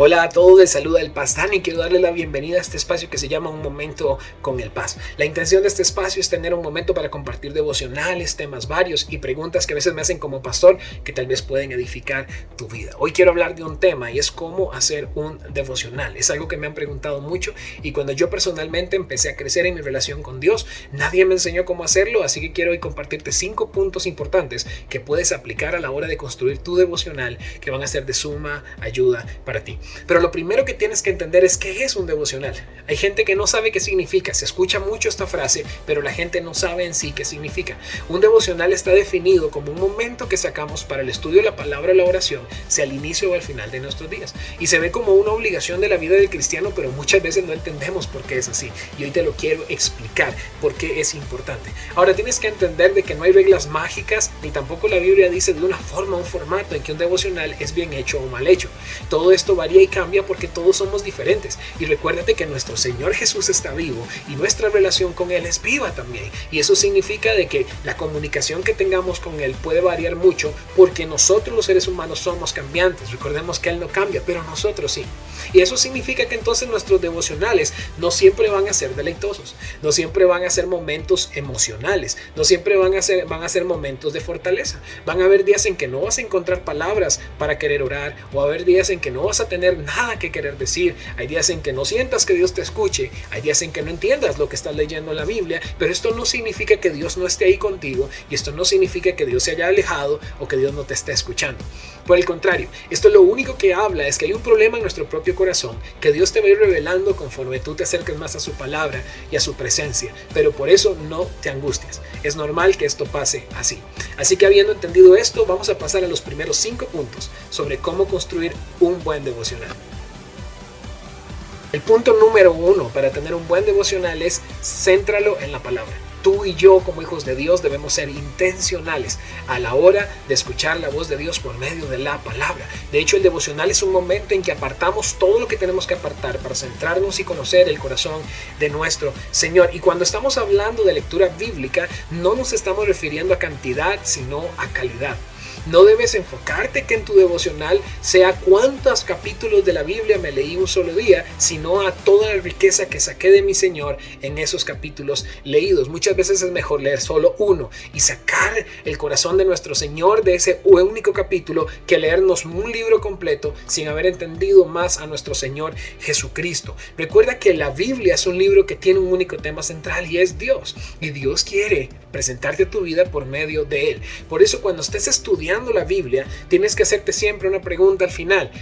Hola a todos, les saluda el Paz Dani. Quiero darles la bienvenida a este espacio que se llama Un Momento con el Paz. La intención de este espacio es tener un momento para compartir devocionales, temas varios y preguntas que a veces me hacen como pastor que tal vez pueden edificar tu vida. Hoy quiero hablar de un tema y es cómo hacer un devocional. Es algo que me han preguntado mucho y cuando yo personalmente empecé a crecer en mi relación con Dios, nadie me enseñó cómo hacerlo, así que quiero hoy compartirte 5 puntos importantes que puedes aplicar a la hora de construir tu devocional que van a ser de suma ayuda para ti. Pero lo primero que tienes que entender es qué es un devocional. Hay gente que no sabe qué significa. Se escucha mucho esta frase, pero la gente no sabe en sí qué significa. Un devocional está definido como un momento que sacamos para el estudio de la palabra o la oración, sea al inicio o al final de nuestros días. Y se ve como una obligación de la vida del cristiano, pero muchas veces no entendemos por qué es así. Y hoy te lo quiero explicar por qué es importante. Ahora tienes que entender de que no hay reglas mágicas, ni tampoco la Biblia dice de una forma, un formato en que un devocional es bien hecho o mal hecho. Todo esto varía y cambia porque todos somos diferentes. Y recuérdate que nuestro Señor Jesús está vivo y nuestra relación con Él es viva también. Y eso significa de que la comunicación que tengamos con Él puede variar mucho porque nosotros los seres humanos somos cambiantes. Recordemos que Él no cambia, pero nosotros sí. Y eso significa que entonces nuestros devocionales no siempre van a ser deleitosos, no siempre van a ser momentos emocionales, no siempre van a ser momentos de fortaleza. Van a haber días en que no vas a encontrar palabras para querer orar, o a haber días en que no vas a tener nada que querer decir. Hay días en que no sientas que Dios te escuche, hay días en que no entiendas lo que estás leyendo en la Biblia, pero esto no significa que Dios no esté ahí contigo y esto no significa que Dios se haya alejado o que Dios no te esté escuchando. Por el contrario, esto lo único que habla es que hay un problema en nuestro propio corazón que Dios te va a ir revelando conforme tú te acerques más a su palabra y a su presencia, pero por eso no te angusties. Es normal que esto pase así. Así que habiendo entendido esto, vamos a pasar a los primeros 5 puntos sobre cómo construir un buen devocional. El punto número 1 para tener un buen devocional es céntralo en la palabra. Tú y yo como hijos de Dios debemos ser intencionales a la hora de escuchar la voz de Dios por medio de la palabra. De hecho, el devocional es un momento en que apartamos todo lo que tenemos que apartar para centrarnos y conocer el corazón de nuestro Señor. Y cuando estamos hablando de lectura bíblica, no nos estamos refiriendo a cantidad, sino a calidad. No debes enfocarte que en tu devocional sea cuántos capítulos de la Biblia me leí un solo día, sino a toda la riqueza que saqué de mi Señor en esos capítulos leídos. Muchas veces es mejor leer solo uno y sacar el corazón de nuestro Señor de ese único capítulo que leernos un libro completo sin haber entendido más a nuestro Señor Jesucristo. Recuerda que la Biblia es un libro que tiene un único tema central y es Dios. Y Dios quiere presentarte a tu vida por medio de Él. Por eso cuando estés estudiando la Biblia, tienes que hacerte siempre una pregunta al final.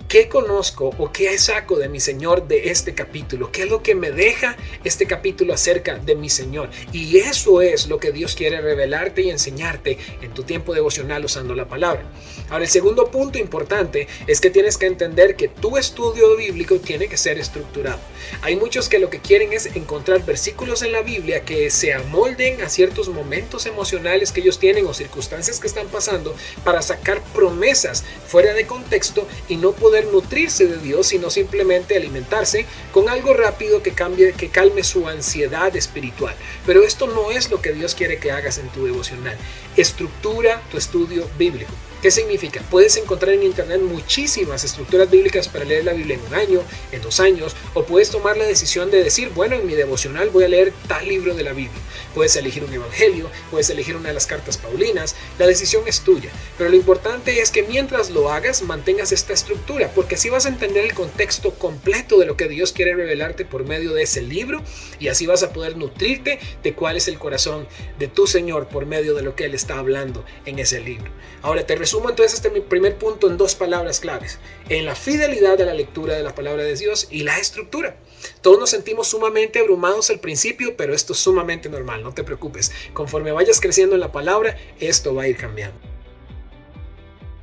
¿Qué conozco o qué saco de mi Señor de este capítulo? ¿Qué es lo que me deja este capítulo acerca de mi Señor? Y eso es lo que Dios quiere revelarte y enseñarte en tu tiempo devocional usando la palabra. Ahora, el segundo punto importante es que tienes que entender que tu estudio bíblico tiene que ser estructurado. Hay muchos que lo que quieren es encontrar versículos en la Biblia que se amolden a ciertos momentos emocionales que ellos tienen o circunstancias que están pasando para sacar promesas fuera de contexto y no poder nutrirse de Dios, sino simplemente alimentarse con algo rápido que calme su ansiedad espiritual. Pero esto no es lo que Dios quiere que hagas en tu devocional. Estructura tu estudio bíblico. ¿Qué significa? Puedes encontrar en internet muchísimas estructuras bíblicas para leer la Biblia en 1 año, en 2 años, o puedes tomar la decisión de decir, bueno, en mi devocional voy a leer tal libro de la Biblia. Puedes elegir un evangelio, puedes elegir una de las cartas paulinas, la decisión es tuya. Pero lo importante es que mientras lo hagas, mantengas esta estructura, porque así vas a entender el contexto completo de lo que Dios quiere revelarte por medio de ese libro, y así vas a poder nutrirte de cuál es el corazón de tu Señor por medio de lo que Él está hablando en ese libro. Ahora te resumo entonces este mi primer punto en 2 palabras claves: en la fidelidad a la lectura de la palabra de Dios y la estructura. Todos nos sentimos sumamente abrumados al principio, pero esto es sumamente normal, no te preocupes. Conforme vayas creciendo en la palabra, esto va a ir cambiando.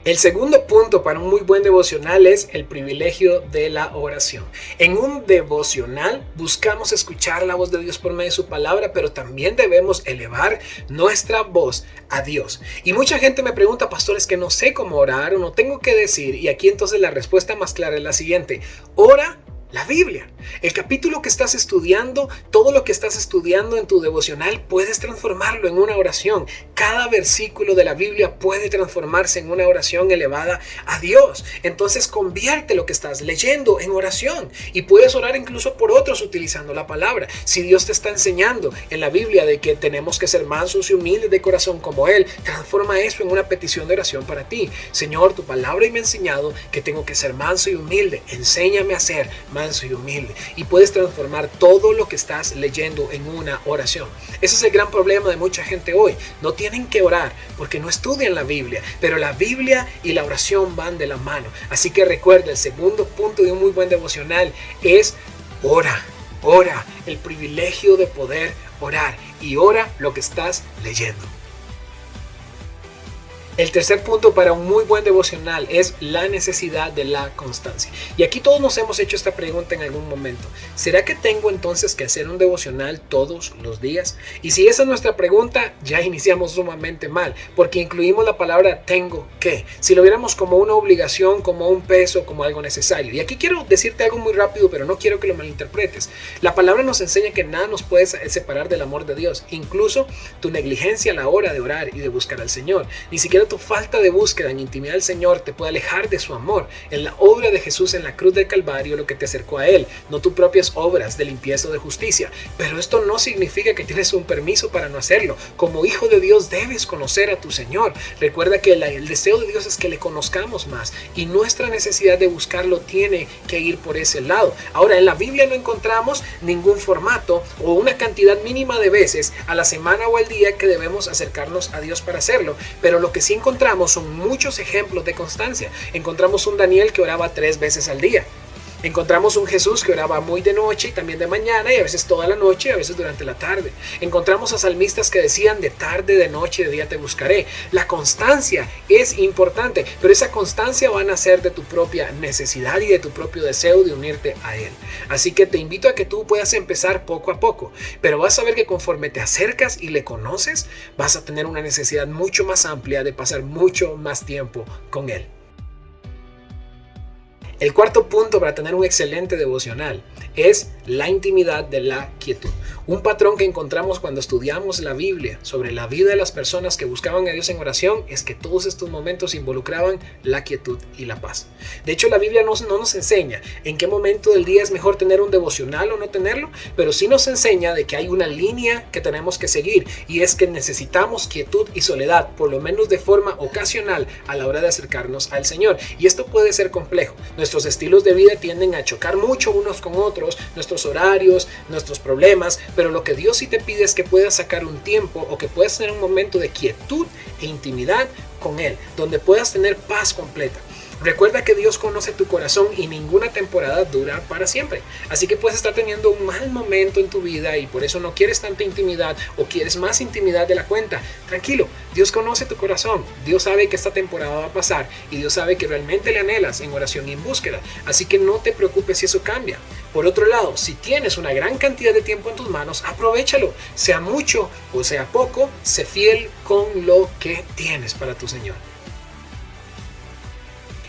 El segundo punto para un muy buen devocional es el privilegio de la oración. En un devocional buscamos escuchar la voz de Dios por medio de su palabra, pero también debemos elevar nuestra voz a Dios. Y mucha gente me pregunta, pastor, es que no sé cómo orar o no tengo qué decir. Y aquí entonces la respuesta más clara es la siguiente: ora La Biblia. El capítulo que estás estudiando, todo lo que estás estudiando en tu devocional, puedes transformarlo en una oración. Cada versículo de la Biblia puede transformarse en una oración elevada a Dios. Entonces convierte lo que estás leyendo en oración y puedes orar incluso por otros utilizando la palabra. Si Dios te está enseñando en la Biblia de que tenemos que ser mansos y humildes de corazón como Él, transforma eso en una petición de oración para ti. Señor, tu palabra me ha enseñado que tengo que ser manso y humilde. Enséñame a ser manso y humilde. Y puedes transformar todo lo que estás leyendo en una oración. Ese es el gran problema de mucha gente hoy. No tienen que orar porque no estudian la Biblia, pero la Biblia y la oración van de la mano. Así que recuerda, el segundo punto de un muy buen devocional es ora. Ora, el privilegio de poder orar, y ora lo que estás leyendo. El tercer punto para un muy buen devocional es la necesidad de la constancia. Y aquí todos nos hemos hecho esta pregunta en algún momento. ¿Será que tengo entonces que hacer un devocional todos los días? Y si esa es nuestra pregunta, ya iniciamos sumamente mal, porque incluimos la palabra tengo que. Si lo viéramos como una obligación, como un peso, como algo necesario. Y aquí quiero decirte algo muy rápido, pero no quiero que lo malinterpretes. La palabra nos enseña que nada nos puede separar del amor de Dios, incluso tu negligencia a la hora de orar y de buscar al Señor. Ni siquiera tu falta de búsqueda en intimidad del Señor te puede alejar de su amor. En la obra de Jesús en la cruz del Calvario, lo que te acercó a Él, no tus propias obras de limpieza o de justicia. Pero esto no significa que tienes un permiso para no hacerlo. Como hijo de Dios debes conocer a tu Señor. Recuerda que el deseo de Dios es que le conozcamos más, y nuestra necesidad de buscarlo tiene que ir por ese lado. Ahora, en la Biblia no encontramos ningún formato o una cantidad mínima de veces a la semana o al día que debemos acercarnos a Dios para hacerlo, pero lo que sí encontramos son muchos ejemplos de constancia. Encontramos un Daniel que oraba 3 veces al día. Encontramos un Jesús que oraba muy de noche y también de mañana, y a veces toda la noche y a veces durante la tarde. Encontramos a salmistas que decían de tarde, de noche, de día te buscaré. La constancia es importante, pero esa constancia va a nacer de tu propia necesidad y de tu propio deseo de unirte a Él. Así que te invito a que tú puedas empezar poco a poco, pero vas a ver que conforme te acercas y le conoces, vas a tener una necesidad mucho más amplia de pasar mucho más tiempo con Él. El cuarto punto para tener un excelente devocional es la intimidad de la quietud. Un patrón que encontramos cuando estudiamos la Biblia sobre la vida de las personas que buscaban a Dios en oración es que todos estos momentos involucraban la quietud y la paz. De hecho, la Biblia no nos enseña en qué momento del día es mejor tener un devocional o no tenerlo, pero sí nos enseña de que hay una línea que tenemos que seguir, y es que necesitamos quietud y soledad, por lo menos de forma ocasional, a la hora de acercarnos al Señor. Y esto puede ser complejo. Nuestros estilos de vida tienden a chocar mucho unos con otros, nuestros horarios, nuestros problemas, pero lo que Dios sí te pide es que puedas sacar un tiempo o que puedas tener un momento de quietud e intimidad con Él, donde puedas tener paz completa. Recuerda que Dios conoce tu corazón y ninguna temporada dura para siempre. Así que puedes estar teniendo un mal momento en tu vida y por eso no quieres tanta intimidad o quieres más intimidad de la cuenta. Tranquilo, Dios conoce tu corazón. Dios sabe que esta temporada va a pasar y Dios sabe que realmente le anhelas en oración y en búsqueda. Así que no te preocupes si eso cambia. Por otro lado, si tienes una gran cantidad de tiempo en tus manos, aprovéchalo. Sea mucho o sea poco, sé fiel con lo que tienes para tu Señor.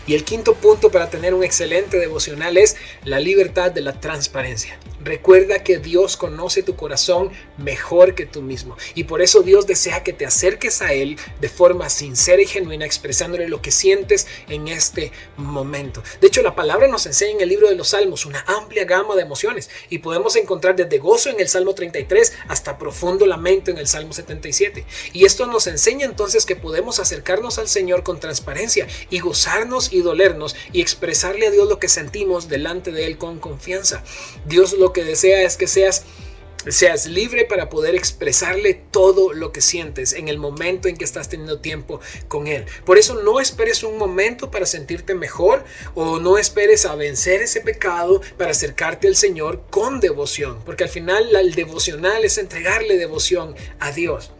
Y el quinto punto para tener un excelente devocional es la libertad de la transparencia. Recuerda que Dios conoce tu corazón mejor que tú mismo, y por eso Dios desea que te acerques a Él de forma sincera y genuina, expresándole lo que sientes en este momento. De hecho, la palabra nos enseña en el libro de los Salmos una amplia gama de emociones, y podemos encontrar desde gozo en el Salmo 33 hasta profundo lamento en el Salmo 77. Y esto nos enseña entonces que podemos acercarnos al Señor con transparencia y gozarnos y dolernos y expresarle a Dios lo que sentimos delante de Él con confianza. Dios lo que desea es que seas libre para poder expresarle todo lo que sientes en el momento en que estás teniendo tiempo con Él. Por eso no esperes un momento para sentirte mejor, o no esperes a vencer ese pecado para acercarte al Señor con devoción, porque al final el devocional es entregarle devoción a Dios.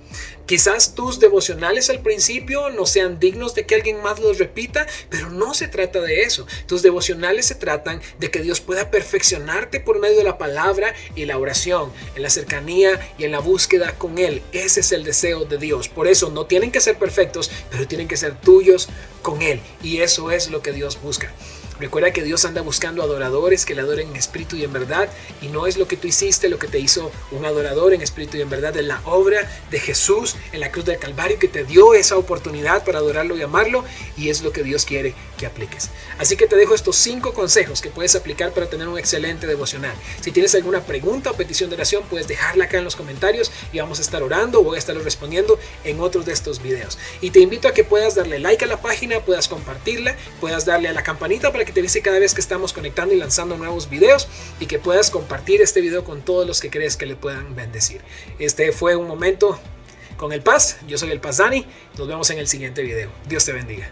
Quizás tus devocionales al principio no sean dignos de que alguien más los repita, pero no se trata de eso. Tus devocionales se tratan de que Dios pueda perfeccionarte por medio de la palabra y la oración, en la cercanía y en la búsqueda con Él. Ese es el deseo de Dios. Por eso no tienen que ser perfectos, pero tienen que ser tuyos con Él. Y eso es lo que Dios busca. Recuerda que Dios anda buscando adoradores que le adoren en espíritu y en verdad, y no es lo que tú hiciste lo que te hizo un adorador en espíritu y en verdad. Es la obra de Jesús en la cruz del Calvario que te dio esa oportunidad para adorarlo y amarlo, y es lo que Dios quiere que apliques. Así que te dejo estos 5 consejos que puedes aplicar para tener un excelente devocional. Si tienes alguna pregunta o petición de oración, puedes dejarla acá en los comentarios y vamos a estar orando o voy a estarlo respondiendo en otros de estos videos. Y te invito a que puedas darle like a la página, puedas compartirla, puedas darle a la campanita para que te avise cada vez que estamos conectando y lanzando nuevos videos, y que puedas compartir este video con todos los que crees que le puedan bendecir. Este fue un momento con el Paz. Yo soy el Paz Dani. Nos vemos en el siguiente video. Dios te bendiga.